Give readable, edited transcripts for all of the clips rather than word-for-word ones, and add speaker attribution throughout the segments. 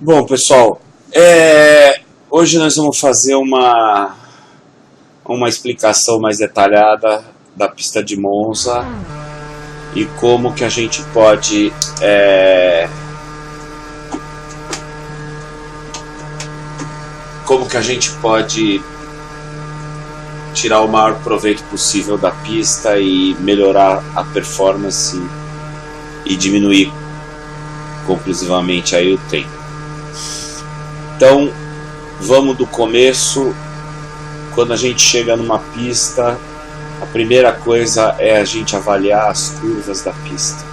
Speaker 1: Bom, pessoal, hoje nós vamos fazer uma explicação mais detalhada da pista de Monza e como que a gente pode tirar o maior proveito possível da pista e melhorar a performance e diminuir conclusivamente aí o tempo. Então, vamos do começo. Quando a gente chega numa pista, a primeira coisa é a gente avaliar as curvas da pista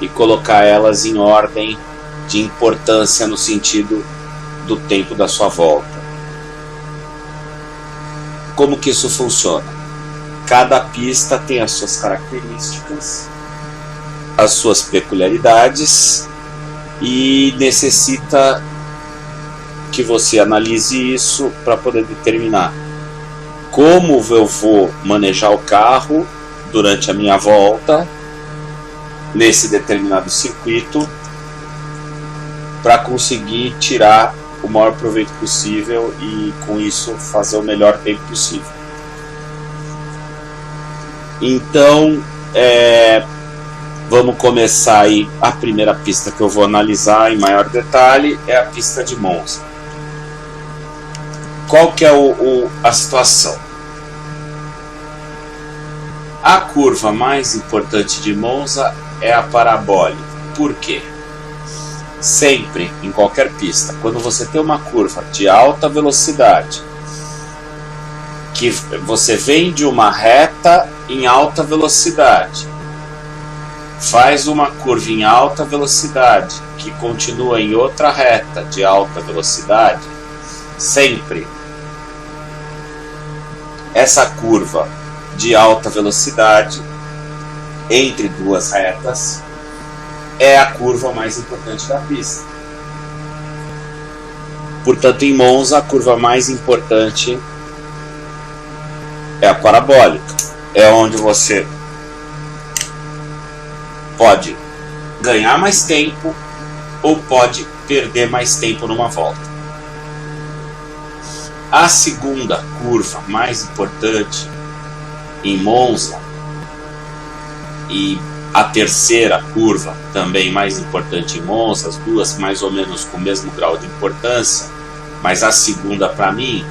Speaker 1: e colocar elas em ordem de importância no sentido do tempo da sua volta. Como que isso funciona? Cada pista tem as suas características, as suas peculiaridades e necessita que você analise isso para poder determinar como eu vou manejar o carro durante a minha volta nesse determinado circuito para conseguir tirar o maior proveito possível e com isso fazer o melhor tempo possível. Então, vamos começar aí. A primeira pista que eu vou analisar em maior detalhe é a pista de Monza. Qual que é a situação? A curva mais importante de Monza é a parabólica. Por quê? Sempre, em qualquer pista, quando você tem uma curva de alta velocidade, que você vem de uma reta em alta velocidade, faz uma curva em alta velocidade, que continua em outra reta de alta velocidade, sempre essa curva de alta velocidade entre duas retas é a curva mais importante da pista. Portanto, em Monza, a curva mais importante é a parabólica. É onde você pode ganhar mais tempo ou pode perder mais tempo numa volta. A segunda curva mais importante em Monza e a terceira curva também mais importante em Monza, as duas mais ou menos com o mesmo grau de importância, mas a segunda para mim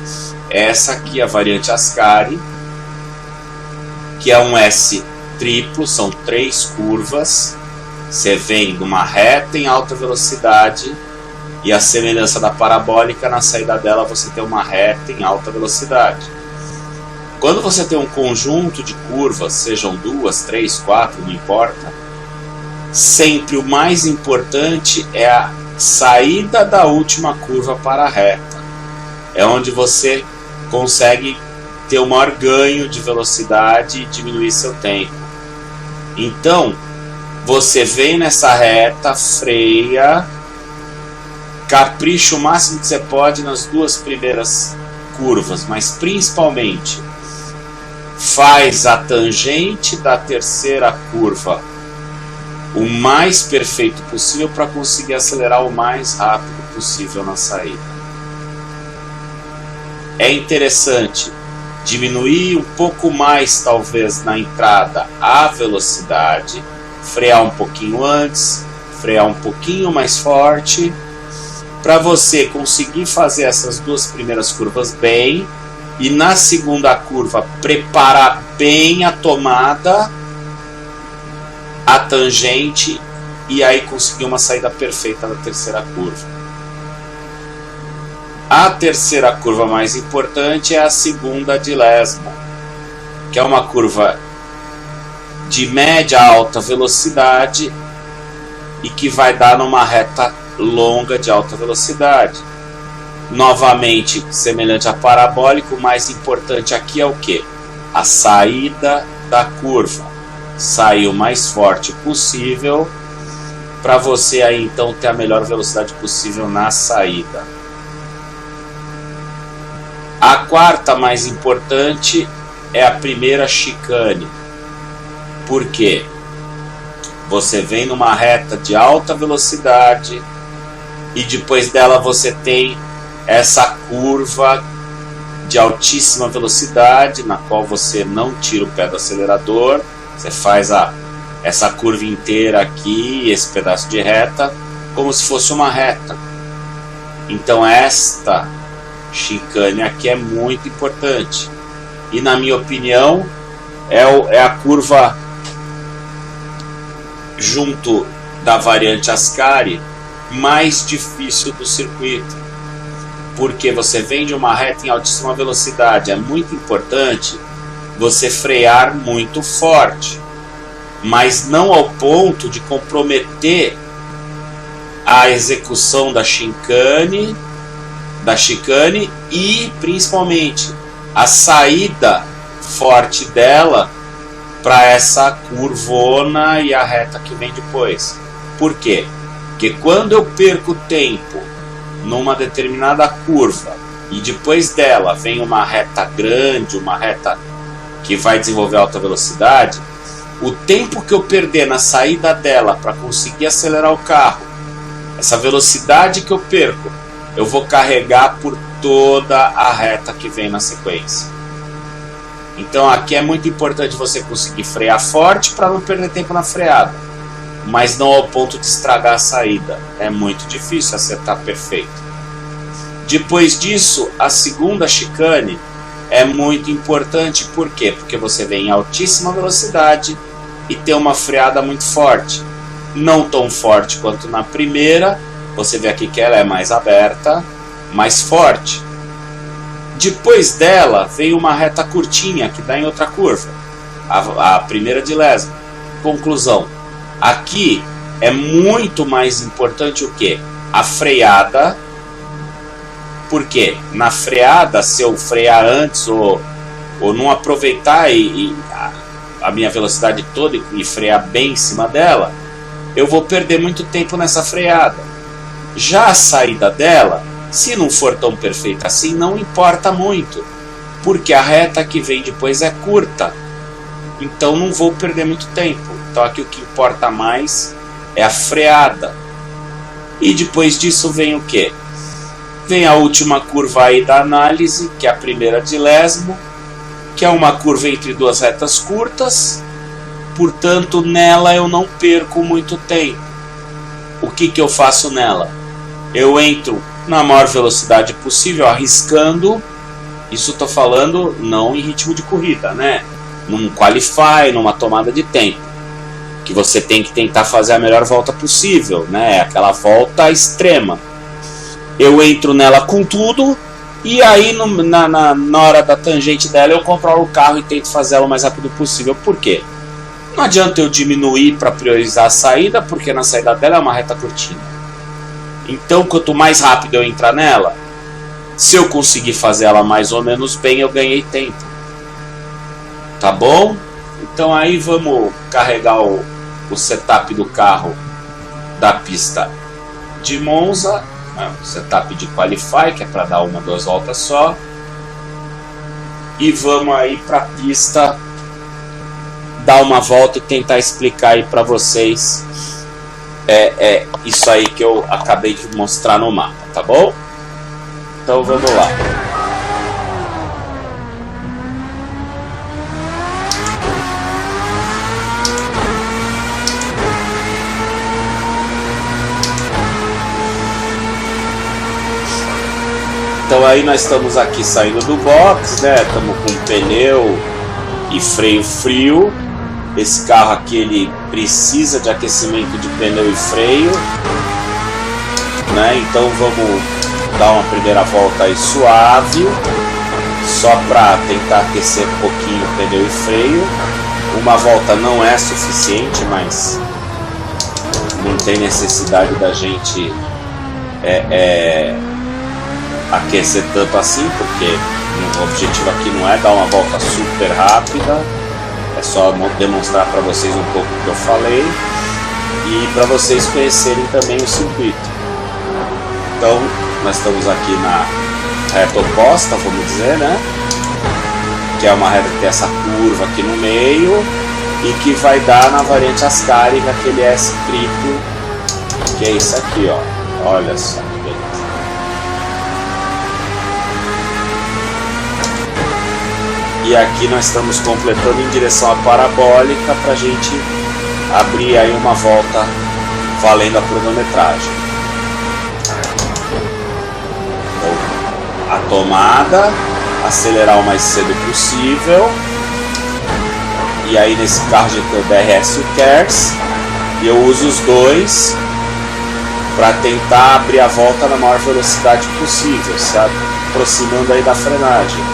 Speaker 1: é essa aqui, a variante Ascari, que é um S triplo, são 3 curvas, você vem de uma reta em alta velocidade e a semelhança da parabólica, na saída dela você tem uma reta em alta velocidade. Quando você tem um conjunto de curvas, sejam 2, 3, 4, não importa, sempre o mais importante é a saída da última curva para a reta. É onde você consegue ter o maior ganho de velocidade e diminuir seu tempo. Então, você vem nessa reta, freia, capricha o máximo que você pode nas 2 primeiras curvas, mas principalmente faz a tangente da terceira curva o mais perfeito possível para conseguir acelerar o mais rápido possível na saída. É interessante diminuir um pouco mais, talvez, na entrada a velocidade, frear um pouquinho antes, frear um pouquinho mais forte, para você conseguir fazer essas 2 primeiras curvas bem e na segunda curva preparar bem a tomada, a tangente e aí conseguir uma saída perfeita na terceira curva. A terceira curva mais importante é a segunda de Lesmo, que é uma curva de média a alta velocidade e que vai dar numa reta longa de alta velocidade. Novamente, semelhante à parabólica, o mais importante aqui é o que? A saída da curva. Sair o mais forte possível para você aí então ter a melhor velocidade possível na saída. A quarta mais importante é a primeira chicane. Por quê? Você vem numa reta de alta velocidade, e depois dela você tem essa curva de altíssima velocidade, na qual você não tira o pé do acelerador, você faz essa curva inteira aqui, esse pedaço de reta, como se fosse uma reta. Então esta chicane aqui é muito importante, e na minha opinião é a curva junto da variante Ascari mais difícil do circuito, porque você vem de uma reta em altíssima velocidade. É muito importante você frear muito forte, mas não ao ponto de comprometer a execução da chicane e principalmente a saída forte dela para essa curvona e a reta que vem depois. Por quê? Porque quando eu perco tempo numa determinada curva e depois dela vem uma reta grande, uma reta que vai desenvolver alta velocidade, o tempo que eu perder na saída dela para conseguir acelerar o carro, essa velocidade que eu perco, eu vou carregar por toda a reta que vem na sequência. Então aqui é muito importante você conseguir frear forte para não perder tempo na freada, mas não ao ponto de estragar a saída. É muito difícil acertar perfeito. Depois disso, a segunda chicane é muito importante. Por quê? Porque você vem em altíssima velocidade e tem uma freada muito forte. Não tão forte quanto na primeira. Você vê aqui que ela é mais aberta, mais forte. Depois dela vem uma reta curtinha que dá em outra curva, a primeira de lesma. Conclusão: aqui é muito mais importante o que? A freada. Porque na freada, se eu frear antes ou não aproveitar a minha velocidade toda e frear bem em cima dela, eu vou perder muito tempo nessa freada. Já a saída dela, se não for tão perfeita assim, não importa muito, porque a reta que vem depois é curta, então não vou perder muito tempo. Então aqui o que importa mais é a freada. E depois disso vem o que? Vem a última curva aí da análise, que é a primeira de lesmo, que é uma curva entre duas retas curtas, portanto nela eu não perco muito tempo. O que eu faço nela? Eu entro na maior velocidade possível, arriscando. Isso estou falando não em ritmo de corrida, né? Num qualify, numa tomada de tempo, que você tem que tentar fazer a melhor volta possível, né? Aquela volta extrema. Eu entro nela com tudo, e aí na hora da tangente dela eu controlo o carro e tento fazer ela o mais rápido possível. Por quê? Não adianta eu diminuir para priorizar a saída, porque na saída dela é uma reta curtinha. Então quanto mais rápido eu entrar nela, se eu conseguir fazer ela mais ou menos bem, eu ganhei tempo. Tá bom? Então aí vamos carregar o setup do carro da pista de Monza, setup de qualify, que é para dar uma, duas voltas só, e vamos aí para a pista dar uma volta e tentar explicar aí para vocês isso aí que eu acabei de mostrar no mapa, tá bom? Então vamos lá. Então aí nós estamos aqui saindo do box, né? Estamos com pneu e freio frio. Esse carro aqui ele precisa de aquecimento de pneu e freio, né? Então vamos dar uma primeira volta aí suave, só para tentar aquecer um pouquinho o pneu e freio. Uma volta não é suficiente, mas não tem necessidade da gente aquecer tanto assim, porque o objetivo aqui não é dar uma volta super rápida, é só demonstrar para vocês um pouco do que eu falei e para vocês conhecerem também o circuito. Então nós estamos aqui na reta oposta, vamos dizer, né? Que é uma reta que tem essa curva aqui no meio e que vai dar na variante Ascari, naquele S triplo, que é isso aqui, ó. Olha só que beleza. E aqui nós estamos completando em direção à parabólica para a gente abrir aí uma volta valendo a cronometragem. Então, a tomada, acelerar o mais cedo possível. E aí nesse carro a gente tem o DRS e o KERS. E eu uso os dois para tentar abrir a volta na maior velocidade possível, se aproximando aí da frenagem.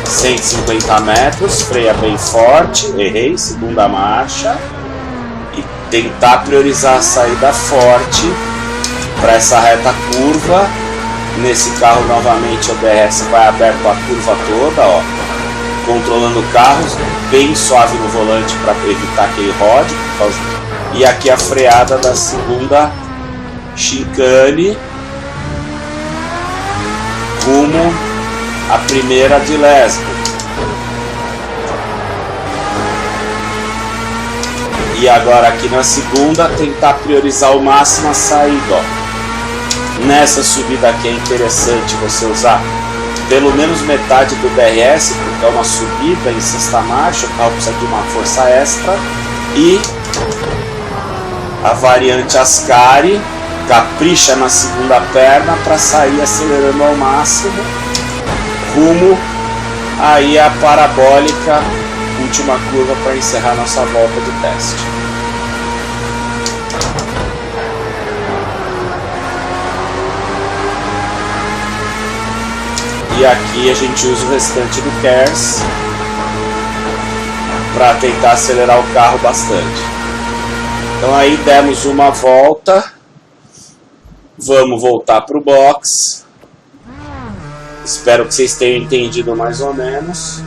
Speaker 1: 150 metros, freia bem forte, errei, segunda marcha. E tentar priorizar a saída forte para essa reta curva. Nesse carro novamente o DRS vai aberto a curva toda, ó, controlando o carro, bem suave no volante para evitar que ele rode. E aqui a freada da segunda chicane rumo a primeira de Lesbo. E agora aqui na segunda tentar priorizar ao máximo a saída, ó. Nessa subida aqui é interessante você usar pelo menos metade do DRS, porque é uma subida em sexta marcha, o carro precisa de uma força extra. E a variante Ascari capricha na segunda perna para sair acelerando ao máximo rumo aí a parabólica, última curva para encerrar nossa volta de teste. E aqui a gente usa o restante do KERS para tentar acelerar o carro bastante. Então aí demos uma volta, vamos voltar para o box. Espero que vocês tenham entendido mais ou menos.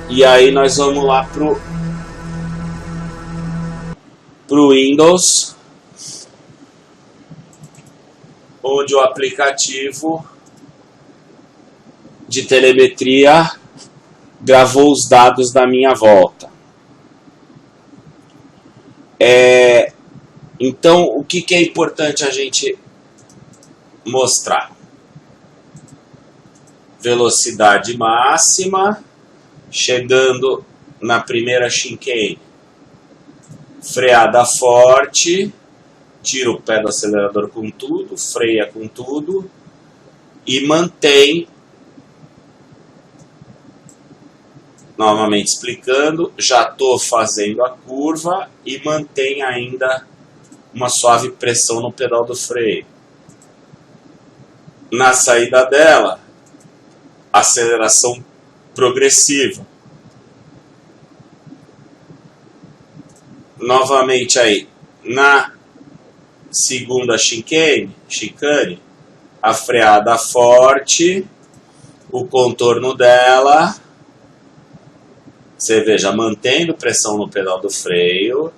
Speaker 1: E aí nós vamos lá pro Windows, onde o aplicativo de telemetria gravou os dados da minha volta. Então, o que é importante a gente mostrar? Velocidade máxima, chegando na primeira chicane, freada forte, tira o pé do acelerador com tudo, freia com tudo e mantém, novamente explicando, já estou fazendo a curva e mantém ainda uma suave pressão no pedal do freio. Na saída dela, aceleração progressiva. Novamente aí, na segunda chicane, a freada forte, o contorno dela, você veja, mantendo pressão no pedal do freio,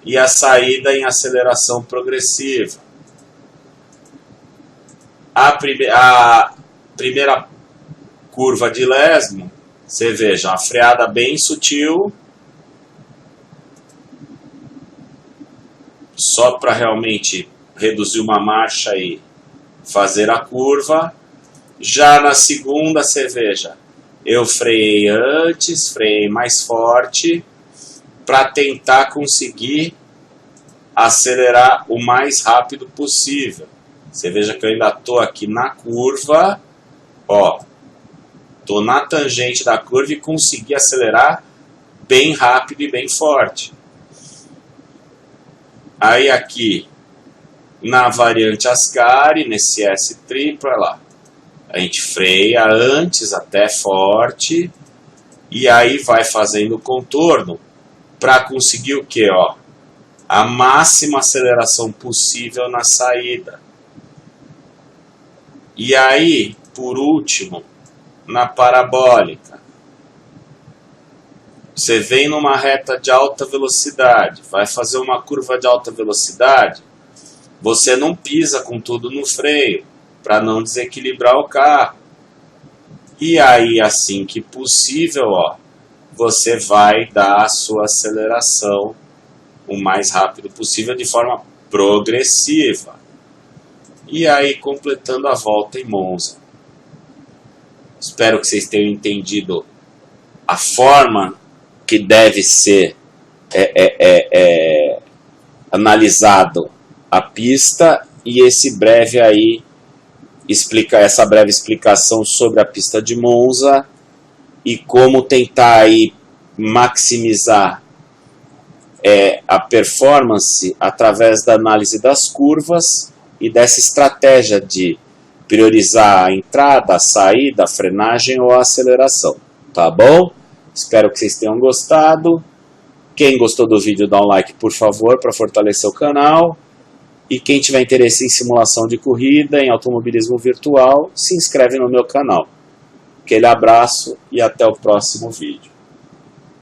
Speaker 1: e a saída em aceleração progressiva. A primeira curva de Lesmo, você veja, a freada bem sutil, só para realmente reduzir uma marcha e fazer a curva. Já na segunda, você veja, eu freiei antes, freiei mais forte, para tentar conseguir acelerar o mais rápido possível. Você veja que eu ainda estou aqui na curva, ó, estou na tangente da curva e consegui acelerar bem rápido e bem forte. Aí aqui, na variante Ascari, nesse S triplo, olha lá, a gente freia antes até forte, e aí vai fazendo o contorno, para conseguir o que? Ó, a máxima aceleração possível na saída. E aí, por último, na parabólica, você vem numa reta de alta velocidade, vai fazer uma curva de alta velocidade, você não pisa com tudo no freio, para não desequilibrar o carro. E aí, assim que possível, ó, você vai dar a sua aceleração o mais rápido possível, de forma progressiva. E aí completando a volta em Monza. Espero que vocês tenham entendido a forma que deve ser analisado a pista e essa breve explicação sobre a pista de Monza e como tentar aí maximizar a performance através da análise das curvas e dessa estratégia de priorizar a entrada, a saída, a frenagem ou a aceleração. Tá bom? Espero que vocês tenham gostado. Quem gostou do vídeo, dá um like, por favor, para fortalecer o canal. E quem tiver interesse em simulação de corrida, em automobilismo virtual, se inscreve no meu canal. Aquele abraço e até o próximo vídeo.